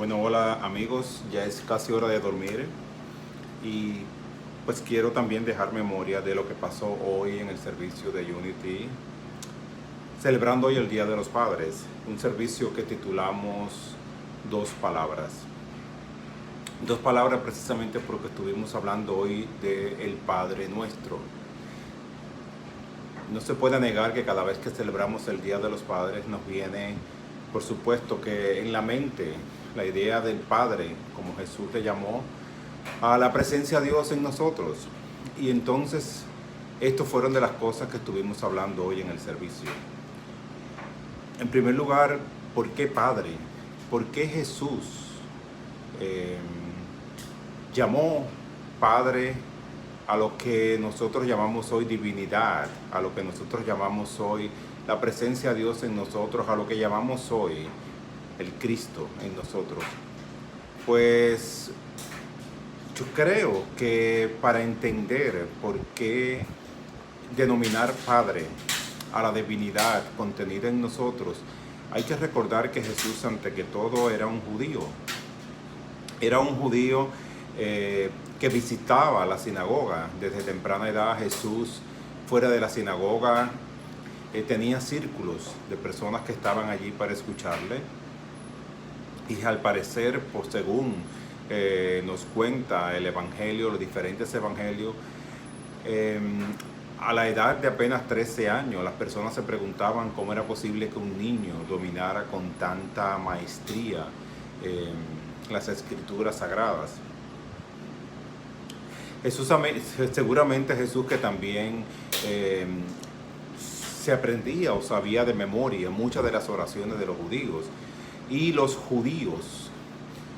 Bueno, hola amigos, ya es casi hora de dormir y pues quiero también dejar memoria de lo que pasó hoy en el servicio de Unity, celebrando hoy el Día de los Padres, un servicio que titulamos Dos Palabras. Dos palabras precisamente porque estuvimos hablando hoy del Padre Nuestro. No se puede negar que cada vez que celebramos el Día de los Padres nos viene, por supuesto, que en la mente la idea del Padre, como Jesús le llamó, a la presencia de Dios en nosotros. Y entonces, estas fueron de las cosas que estuvimos hablando hoy en el servicio. En primer lugar, ¿por qué Padre? ¿Por qué Jesús llamó Padre a lo que nosotros llamamos hoy divinidad, a lo que nosotros llamamos hoy la presencia de Dios en nosotros, a lo que llamamos hoy el Cristo en nosotros? Pues yo creo que para entender por qué denominar Padre a la divinidad contenida en nosotros, hay que recordar que Jesús, ante que todo, era un judío. Era un judío que visitaba la sinagoga. Desde temprana edad Jesús, fuera de la sinagoga, tenía círculos de personas que estaban allí para escucharle. Y al parecer, pues, según nos cuenta el Evangelio, los diferentes Evangelios, a la edad de apenas 13 años, las personas se preguntaban cómo era posible que un niño dominara con tanta maestría las escrituras sagradas. Jesús, seguramente Jesús, que también se aprendía o sabía de memoria muchas de las oraciones de los judíos. Y los judíos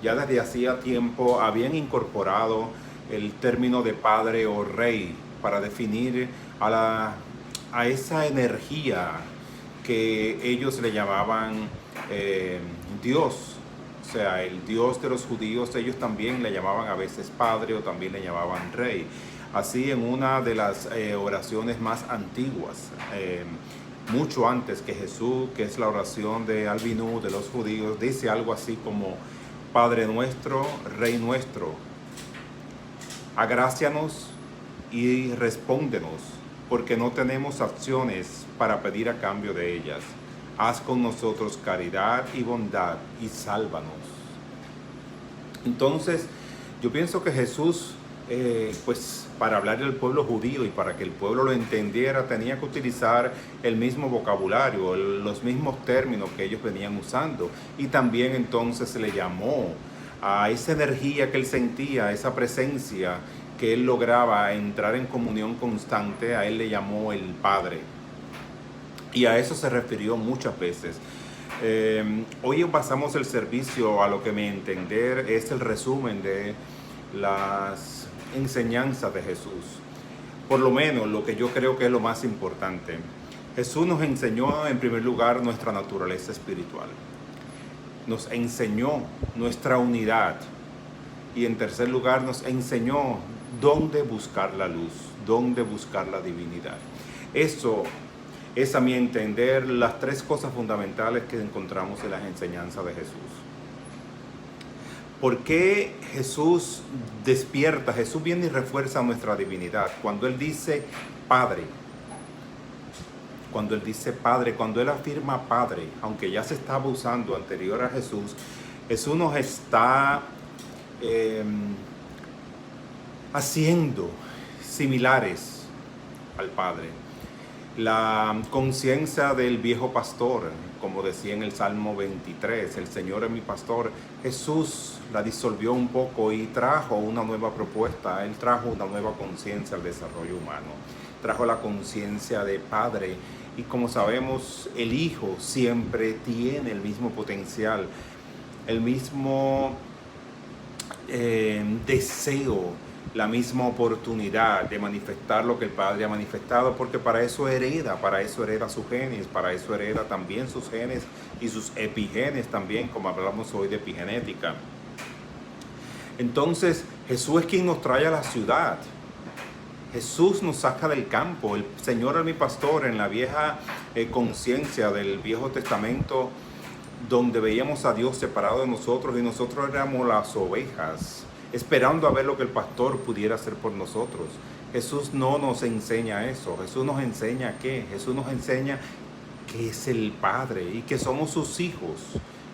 ya desde hacía tiempo habían incorporado el término de padre o rey para definir a esa energía que ellos le llamaban Dios. O sea, el Dios de los judíos, ellos también le llamaban a veces padre o también le llamaban rey. Así, en una de las oraciones más antiguas, mucho antes que Jesús, que es la oración de Albinú de los judíos, dice algo así como: Padre nuestro, Rey nuestro, agrácianos y respóndenos, porque no tenemos acciones para pedir a cambio de ellas. Haz con nosotros caridad y bondad y sálvanos. Entonces, yo pienso que Jesús, pues para hablar del pueblo judío y para que el pueblo lo entendiera, tenía que utilizar el mismo vocabulario, los mismos términos que ellos venían usando. Y también entonces le llamó a esa energía que él sentía, esa presencia que él lograba entrar en comunión constante, a él le llamó el Padre. Y a eso se refirió muchas veces. Hoy pasamos el servicio a lo que, a mi entender, es el resumen de las enseñanzas de Jesús. Por lo menos lo que yo creo que es lo más importante. Jesús nos enseñó en primer lugar nuestra naturaleza espiritual. Nos enseñó nuestra unidad. Y en tercer lugar nos enseñó dónde buscar la luz, dónde buscar la divinidad. Eso es, a mi entender, las tres cosas fundamentales que encontramos en las enseñanzas de Jesús. ¿Por qué Jesús despierta? Jesús viene y refuerza nuestra divinidad. Cuando Él dice Padre, cuando Él afirma Padre, aunque ya se estaba usando anterior a Jesús, Jesús nos está haciendo similares al Padre. La conciencia del viejo pastor, como decía en el Salmo 23, el Señor es mi pastor, Jesús la disolvió un poco y trajo una nueva propuesta. Él trajo una nueva conciencia al desarrollo humano, trajo la conciencia de Padre. Y como sabemos, el Hijo siempre tiene el mismo potencial, el mismo deseo, la misma oportunidad de manifestar lo que el Padre ha manifestado, porque para eso hereda sus genes, para eso hereda también sus genes y sus epigenes también, como hablamos hoy de epigenética. Entonces, Jesús es quien nos trae a la ciudad. Jesús nos saca del campo. El Señor es mi pastor. En la vieja conciencia del Viejo Testamento, donde veíamos a Dios separado de nosotros y nosotros éramos las ovejas, esperando a ver lo que el pastor pudiera hacer por nosotros. Jesús no nos enseña eso. Jesús nos enseña ¿qué? Jesús nos enseña que es el Padre y que somos sus hijos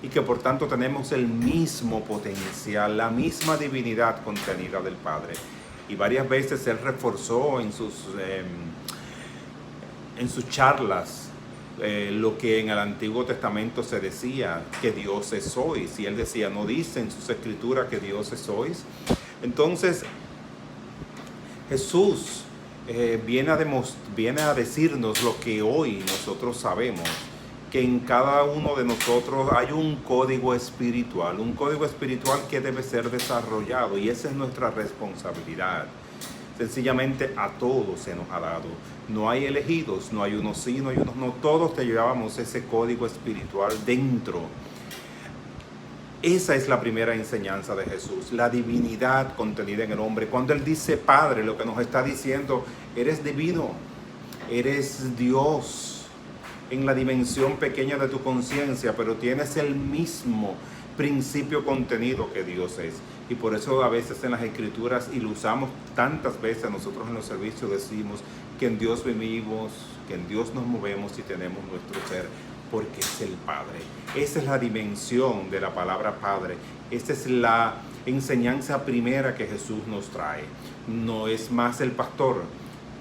y que por tanto tenemos el mismo potencial, la misma divinidad contenida del Padre. Y varias veces Él reforzó en sus charlas lo que en el Antiguo Testamento se decía, que Dios es sois. Y Él decía, ¿no dice en sus escrituras que Dios es sois? Entonces, Jesús viene a decirnos lo que hoy nosotros sabemos, que en cada uno de nosotros hay un código espiritual que debe ser desarrollado, y esa es nuestra responsabilidad. Sencillamente a todos se nos ha dado. No hay elegidos, no hay unos sí, no hay unos no. Todos te llevábamos ese código espiritual dentro. Esa es la primera enseñanza de Jesús, la divinidad contenida en el hombre. Cuando Él dice Padre, lo que nos está diciendo, eres divino, eres Dios en la dimensión pequeña de tu conciencia, pero tienes el mismo principio contenido que Dios es. Y por eso a veces en las Escrituras, y lo usamos tantas veces nosotros en los servicios, decimos que en Dios vivimos, que en Dios nos movemos y tenemos nuestro ser, porque es el Padre. Esa es la dimensión de la palabra Padre. Esa es la enseñanza primera que Jesús nos trae. No es más el pastor,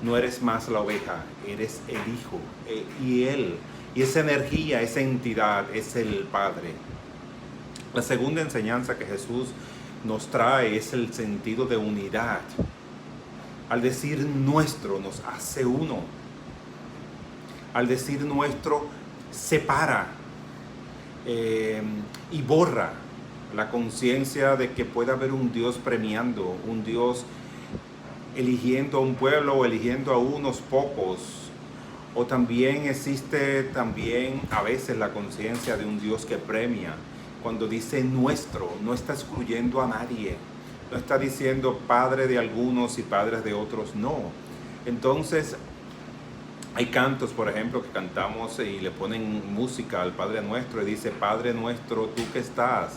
no eres más la oveja, eres el Hijo. Y Él, y esa energía, esa entidad es el Padre. La segunda enseñanza que Jesús nos trae es el sentido de unidad. Al decir nuestro, nos hace uno. Al decir nuestro, separa y borra la conciencia de que puede haber un Dios premiando, un Dios eligiendo a un pueblo o eligiendo a unos pocos. O también existe a veces la conciencia de un Dios que premia. Cuando dice nuestro, no está excluyendo a nadie. No está diciendo padre de algunos y padres de otros, no. Entonces, hay cantos, por ejemplo, que cantamos y le ponen música al Padre Nuestro y dice, Padre Nuestro, tú que estás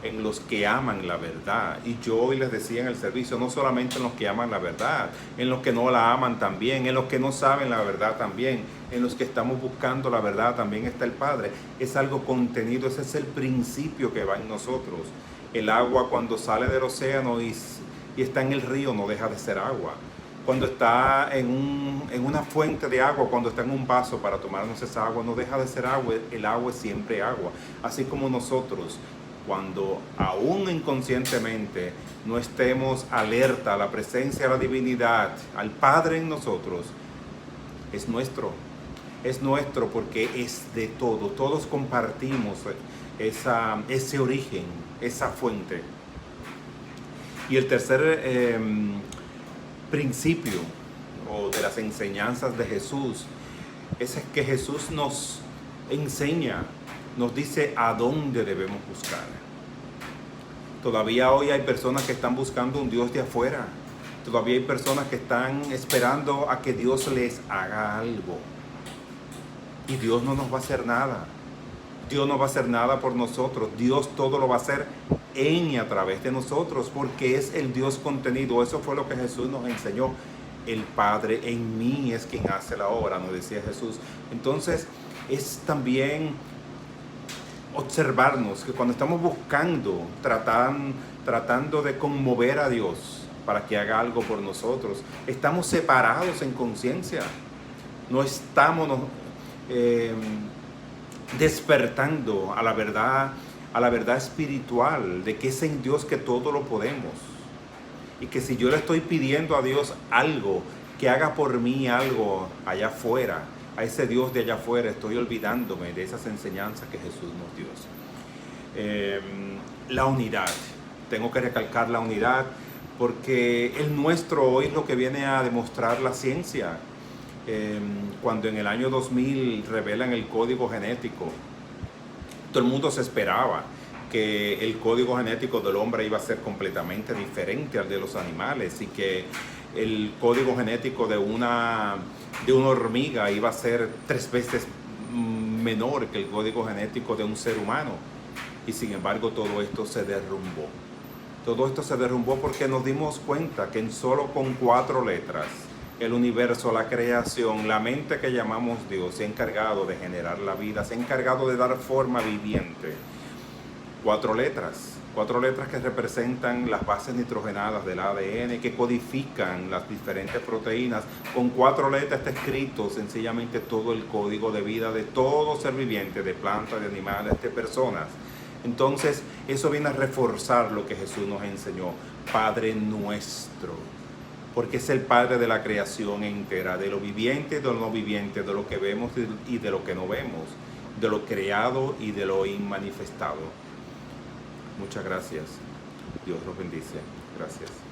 en los que aman la verdad. Y yo hoy les decía en el servicio, no solamente en los que aman la verdad, en los que no la aman también, en los que no saben la verdad también, en los que estamos buscando la verdad también está el Padre. Es algo contenido, ese es el principio que va en nosotros. El agua cuando sale del océano y está en el río no deja de ser agua. Cuando está en una fuente de agua, cuando está en un vaso para tomarnos esa agua, no deja de ser agua, el agua es siempre agua. Así como nosotros, cuando aún inconscientemente no estemos alerta a la presencia de la divinidad, al Padre en nosotros, es nuestro porque es de todo. Todos compartimos ese origen, esa fuente. Y el tercer principio o de las enseñanzas de Jesús es que Jesús nos enseña, nos dice a dónde debemos buscar. Todavía hoy hay personas que están buscando un Dios de afuera. Todavía hay personas que están esperando a que Dios les haga algo. Y Dios no nos va a hacer nada. Dios no va a hacer nada por nosotros. Dios todo lo va a hacer en y a través de nosotros, porque es el Dios contenido. Eso fue lo que Jesús nos enseñó. El Padre en mí es quien hace la obra, nos decía Jesús. Entonces, es también observarnos que cuando estamos buscando, tratando de conmover a Dios para que haga algo por nosotros, estamos separados en conciencia. No estamos despertando a la verdad espiritual de que es en Dios que todo lo podemos. Y que si yo le estoy pidiendo a Dios algo, que haga por mí algo allá afuera, a ese Dios de allá afuera, estoy olvidándome de esas enseñanzas que Jesús nos dio. La unidad. Tengo que recalcar la unidad porque el nuestro hoy es lo que viene a demostrar la ciencia. Cuando en el año 2000 revelan el código genético, todo el mundo se esperaba que el código genético del hombre iba a ser completamente diferente al de los animales y que el código genético de una hormiga iba a ser 3 veces menor que el código genético de un ser humano. Y sin embargo todo esto se derrumbó. Todo esto se derrumbó porque nos dimos cuenta que en solo con 4 letras, el universo, la creación, la mente que llamamos Dios, se ha encargado de generar la vida, se ha encargado de dar forma viviente. 4 letras que representan las bases nitrogenadas del ADN, que codifican las diferentes proteínas. Con 4 letras está escrito sencillamente todo el código de vida de todo ser viviente, de plantas, de animales, de personas. Entonces, eso viene a reforzar lo que Jesús nos enseñó, Padre nuestro, porque es el Padre de la creación entera, de lo viviente y de lo no viviente, de lo que vemos y de lo que no vemos, de lo creado y de lo inmanifestado. Muchas gracias. Dios los bendice. Gracias.